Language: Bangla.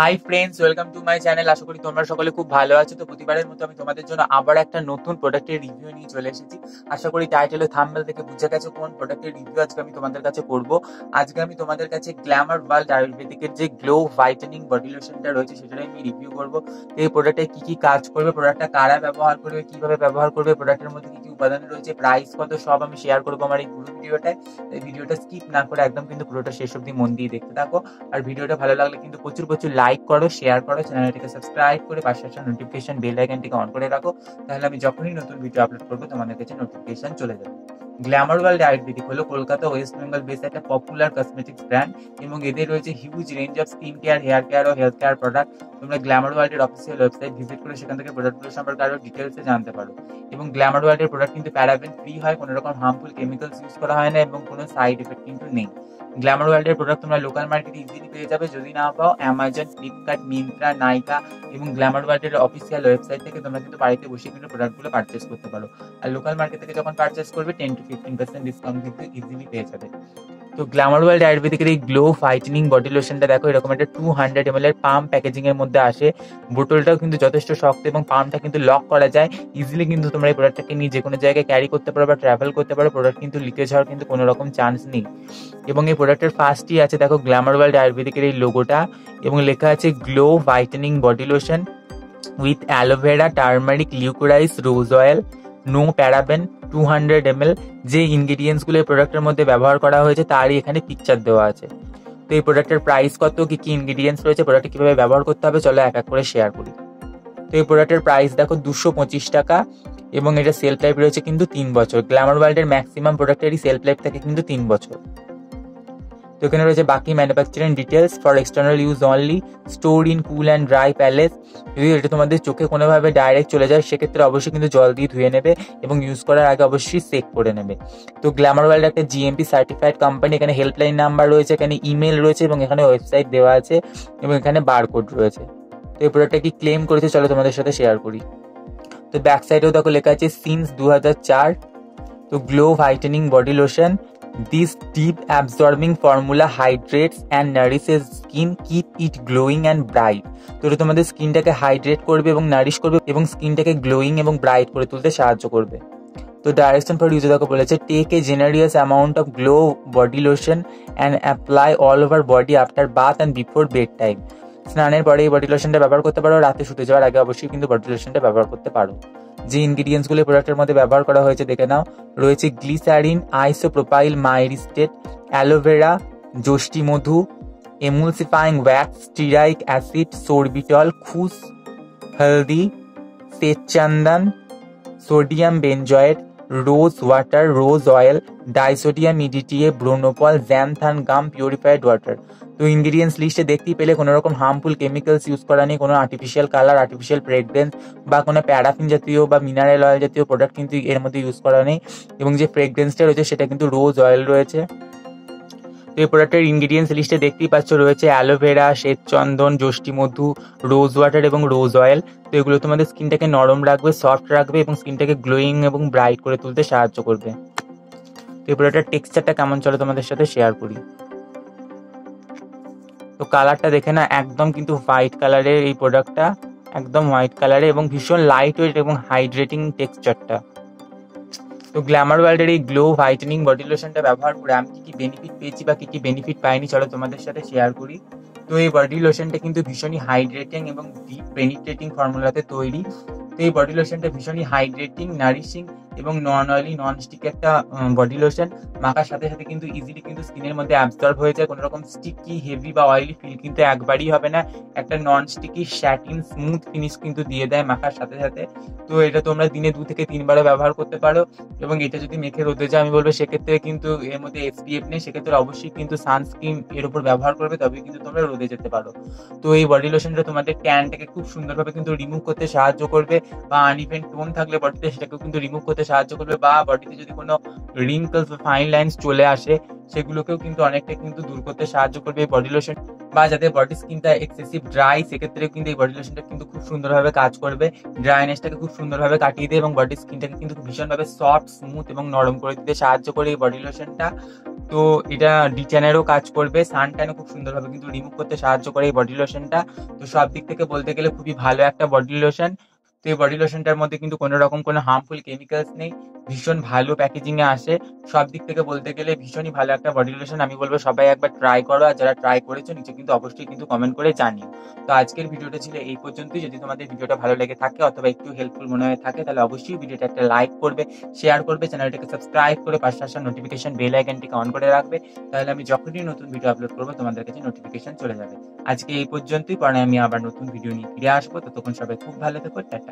High friends, welcome to my channel. আশা করি তোমরা সকলে খুব ভালো আছো। তো প্রতিবারের মতো আমি তোমাদের জন্য আবার একটা নতুন প্রোডাক্টের রিভিউ নিয়ে চলে এসেছি। আশা করি টাইটেল ও থাম্বনেল থেকে বুঝে গেছো কোন প্রোডাক্টের রিভিউ আজকে আমি তোমাদের কাছে করব। আজকে আমি তোমাদের কাছে গ্ল্যামার ওয়ার্ল্ড আয়ুর্বেদিকের যে গ্লো হোয়াইটেনিং বডি লোশনটা রয়েছে সেটাই আমি রিভিউ করব। এই প্রোডাক্টে কি কি কাজ করবে, প্রোডাক্টটা কারা ব্যবহার করবে, কিভাবে ব্যবহার করবে, প্রোডাক্টের মধ্যে কি কি উপাদান রয়েছে, প্রাইস কত, সব আমি শেয়ার করবো আমার এই পুরো ভিডিওটায়। এই ভিডিওটা স্কিপ না করে একদম কিন্তু পুরোটা শেষ অবধি মন দিয়ে দেখতে থাকো। আর ভিডিওটা ভালো লাগলে কিন্তু প্রচুর লাইক করো, শেয়ার করো, চ্যানেলটিকে সাবস্ক্রাইব করে পাশে আসা নোটিফিকেশন বেল আইকনটিকে অন করে রাখো। তাহলে আমি যখনই নতুন ভিডিও আপলোড করবো তোমাদের কাছে নোটিফিকেশন চলে যাবে। গ্ল্যামার ওয়ার্ল্ড আয়ুর্বেদিক হলো কলকাতা ওয়েস্ট বেঙ্গল বেস একটা পপুলার কসমেটিক্স ব্র্যান্ড এবং এদের রয়েছে huge range of skin care, hair care ও হেলথ কেয়ার প্রোডাক্ট। তোমরা গ্ল্যামার ওয়ার্ল্ডের অফিসিয়াল ওয়েবসাইট ভিজিট করে সেখান থেকে প্রোডাক্টগুলো সম্পর্কে আরো ডিটেলসে জানতে পারো। এবং গ্ল্যামার ওয়ার্ল্ডের প্রোডাক্ট কিন্তু প্যারাবেন ফ্রি হয়, কোনো রকম হার্মফুল কেমিক্যালস ইউজ করা হয় না এবং কোনো সাইড এফেক্ট কিন্তু নেই। গ্ল্যামার ওয়ার্ল্ডের প্রোডাক্ট তোমরা লোকাল মার্কেটে ইজিলি পেয়ে যাবে। যদি না পাও, অ্যামাজন, ফ্লিপকার্ট, মিন্ত্রা, নাইকা এবং গ্ল্যামার ওয়ার্ল্ডের অফিসিয়াল ওয়েবসাইট থেকে তোমরা কিন্তু বাড়িতে বসে কিন্তু প্রোডাক্টগুলো পারচেস করতে পারো। আর লোকাল মার্কেট থেকে যখন পারচেস করবে 10 to 15% ডিসকাউন্ট কিন্তু ইজিলি পেয়ে যাবে। তো গ্ল্যামার ওয়ার্ল্ড আয়ুর্বেদিকের এই গ্লো হোয়াইটেনিং বডি লোশনটা দেখো এরকম একটা 200 ml এর পাম্প প্যাকেজিং এর মধ্যে আসে। বোতলটাও কিন্তু যথেষ্ট শক্ত এবং পাম্পটা কিন্তু লক করা যায় ইজিলি। কিন্তু তোমরা এই প্রোডাক্টটাকে নিয়ে যে কোনো জায়গায় ক্যারি করতে পারো বা ট্রাভেল করতে পারো। প্রোডাক্ট কিন্তু লিকেজ হওয়ার কিন্তু কোনো রকম চান্স নেই। এবং এই প্রোডাক্টের ফার্স্টই আছে দেখো গ্ল্যামার ওয়ার্ল্ড আয়ুর্বেদিকের এই লোগোটা এবং লেখা আছে glow whitening body lotion with aloe vera, turmeric, licorice, rose oil, no paraben, 200 ml। যে ইনগ্রিডিয়েন্টস গুলো এই প্রোডাক্টের মধ্যে ব্যবহার করা হয়েছে তারই এখানে পিকচার দেওয়া আছে। তো এই প্রোডাক্টের প্রাইস কত, কি কি ইনগ্রিডিয়েন্টস রয়েছে, প্রোডাক্টে কিভাবে ব্যবহার করতে হবে, চলো এক এক করে শেয়ার করি। তো এই প্রোডাক্টের প্রাইস দেখো 225 টাকা এবং এটা সেলফ লাইফ রয়েছে কিন্তু 3 বছর। গ্ল্যামার ওয়ার্ল্ডের ম্যাক্সিমাম প্রোডাক্টেরই সেলফ লাইফ থাকে কিন্তু 3 বছর। তো এখানে রয়েছে বাকি manufacturing details for external use only, store in cool and dry palace. যদি এটা তোমাদের চোখে কোনোভাবে ডাইরেক্ট চলে যায় সেক্ষেত্রে অবশ্যই কিন্তু জল দিয়ে ধুয়ে নেবে এবং ইউজ করার আগে অবশ্যই চেক করে নেবে। তো গ্ল্যামার ওয়ার্ল্ড একটা জিএমপি সার্টিফাইড কোম্পানি। এখানে হেল্পলাইন নাম্বার রয়েছে, এখানে ইমেল রয়েছে এবং এখানে ওয়েবসাইট দেওয়া আছে এবং এখানে বারকোড রয়েছে। তো এই প্রোডাক্টটা কি ক্লেম করেছে চলো তোমাদের সাথে শেয়ার করি। তো ব্যাক সাইডেও দেখো লেখা আছে সিন্স 2004। তো glow whitening body lotion, this deep absorbing formula hydrates and nourishes skin, keep it glowing and bright। তো এটা তোমাদের স্কিনটাকে হাইড্রেট করবে এবং নারিশ করবে এবং স্কিনটাকে গ্লোয়িং এবং ব্রাইট করে তুলতে সাহায্য করবে। তো ডাইরেকশন ফর ইউজ দেখো বলেছে take a generous amount of glow body lotion and apply all over body after bath and before bed time. স্নানের পরে এই বডি লোশনটা ব্যবহার করতে পারো, রাতে শুতে যাওয়ার আগে অবশ্যই কিন্তু বডি লোশনটা ব্যবহার করতে পারো। যে ইনগ্রিডিয়েন্টস গুলো প্রোডাক্টের মধ্যে ব্যবহার করা হয়েছে দেখে নাও। রয়েছে গ্লিসারিন, আইসোপ্রোপাইল মাইরিস্টেট, অ্যালোভেরা, যষ্টি মধু, এমুলসিফাইং ওয়্যাক্স, স্টিরাইক অ্যাসিড, সোরবিটল, খুস, হলদি, শ্বেতচন্দন, সোডিয়াম বেনজয়েট, রোজ ওয়াটার, রোজ অয়েল, ডাইসোডিয়াম ইডিটিএ, ব্রোনোপল, জ্যানথান গাম, পিউরিফাইড ওয়াটার। তো ইনগ্রিডিয়েন্টস লিস্টে দেখতেই পেলে কোনো রকম হার্মফুল কেমিক্যালস ইউজ করা নেই, কোনো আর্টিফিশিয়াল কালার, আর্টিফিশিয়াল ফ্রেগ্রেন্স বা কোনো প্যারাফিন জাতীয় বা মিনারেল অয়েল জাতীয় প্রোডাক্ট কিন্তু এর মধ্যে ইউজ করা নেই। এবং যে ফ্রেগ্রেন্সটা রয়েছে সেটা কিন্তু রোজ অয়েল রয়েছে। তো এই প্রোডাক্টের ইনগ্রিডিয়েন্টস লিস্টে দেখতেই পাচ্ছ রয়েছে অ্যালোভেরা, শ্বেতচন্দন, যষ্টি মধু, রোজ ওয়াটার এবং রোজ অয়েল। তো এগুলো তোমাদের স্কিনটাকে নরম রাখবে, সফট রাখবে এবং স্কিনটাকে গ্লোয়িং এবং ব্রাইট করে তুলতে সাহায্য করবে। তো এই প্রোডাক্টের টেক্সচারটা কেমন চলো তোমাদের সাথে শেয়ার করি। তো কালারটা দেখে না একদম কিন্তু হোয়াইট কালারের এই প্রোডাক্টটা, একদম হোয়াইট কালারে এবং ভীষণ লাইট ওয়েট এবং হাইড্রেটিং টেক্সচারটা। তো গ্ল্যামার ওয়ার্ল্ডের এই গ্লো হোয়াইটেনিং বডি লোশনটা ব্যবহার করে আমি কি কি বেনিফিট পেয়েছি বা কি কি বেনিফিট পাইনি চলো তোমাদের সাথে শেয়ার করি। তো এই বডি লোশনটা কিন্তু ভীষণই হাইড্রেটিং এবং ডিপ পেনিট্রেটিং ফর্মুলাতে তৈরি। তো এই বডি লোশনটা ভীষণই হাইড্রেটিং, নারিশিং এবং নন অয়েলি, নন স্টিক একটা বডি লোশন। মাখার সাথে সাথে কিন্তু ইজিলি কিন্তু স্কিনের মধ্যে অ্যাবজর্ব হয়ে যায়, কোনো রকম স্টিকি, হেভি বা অয়েলি ফিল কিন্তু একবারই হবে না। একটা non sticky, satin, smooth finish কিন্তু দিয়ে দেয় মাখার সাথে সাথে। তো এটা তোমরা দিনে 2 থেকে 3 বারও ব্যবহার করতে পারো। এবং এটা যদি মেখে রোদে যায় আমি বলবো সেক্ষেত্রে কিন্তু এর মধ্যে এসপিএফ নেই, সেক্ষেত্রে অবশ্যই কিন্তু সানস্ক্রিন এর উপর ব্যবহার করবে, তবে কিন্তু তোমরা রোদে যেতে পারো। তো এই বডি লোশনটা তোমাদের ট্যানটাকে খুব সুন্দরভাবে কিন্তু রিমুভ করতে সাহায্য করবে, বা আনইভেন টোন থাকলে বডিতে সেটাকেও কিন্তু রিমুভ করতে সাহায্য করবে, বা বডিতে যদি কোনো রিঙ্কলস বা ফাইন লাইন্স চলে আসে সেগুলোকেও কিন্তু অনেকটা কিন্তু দূর করতে সাহায্য করবে এই বডি লোশন। বা যাদের বডি স্কিনটা এক্সেসিভ ড্রাই সেক্ষেত্রেও কিন্তু এই বডি লোশনটা কিন্তু খুব সুন্দরভাবে কাজ করবে, ড্রাইনেসটাকে খুব সুন্দরভাবে কাটিয়ে দেয় এবং বডি স্কিনটাকে কিন্তু ভীষণভাবে সফট, স্মুথ এবং নরম করে দিতে সাহায্য করে এই বডি লোশনটা। তো এটা ডিট্যানেরও কাজ করবে, সান ট্যানও খুব সুন্দরভাবে কিন্তু রিমুভ করতে সাহায্য করে এই বডি লোশনটা। তো সব দিক থেকে বলতে গেলে খুবই ভালো একটা বডি লোশন। তো এই বডি লোশনটার মধ্যে কিন্তু কোনো রকম কোনো হার্মফুল কেমিক্যালস নেই, ভীষণ ভালো প্যাকেজিং এ আসে। সব দিক থেকে বলতে গেলে ভীষণই ভালো একটা বডি লোশন। আমি বলবো সবাই একবার ট্রাই করো, আর যারা ট্রাই করেছো নিচে কিন্তু অবশ্যই কিন্তু কমেন্ট করে জানিও। তো আজকের ভিডিওটা ছিল এই পর্যন্তই। যদি তোমাদের ভিডিওটা ভালো লেগে থাকে অথবা একটু হেল্পফুল মনে হয়ে থাকে তাহলে অবশ্যই ভিডিওটা একটা লাইক করবে, শেয়ার করবে, চ্যানেলটাকে সাবস্ক্রাইব করে পাশে আসা নোটিফিকেশন বেল আইকনটিকে অন করে রাখবে। তাহলে আমি যখনই নতুন ভিডিও আপলোড করবো তোমাদের কাছে নোটিফিকেশন চলে যাবে। আজকে এই পর্যন্তই, পরে আমি আবার নতুন ভিডিও নিয়ে ফিরে আসবো। ততক্ষণ সবাই খুব ভালো থেকো, টাটা।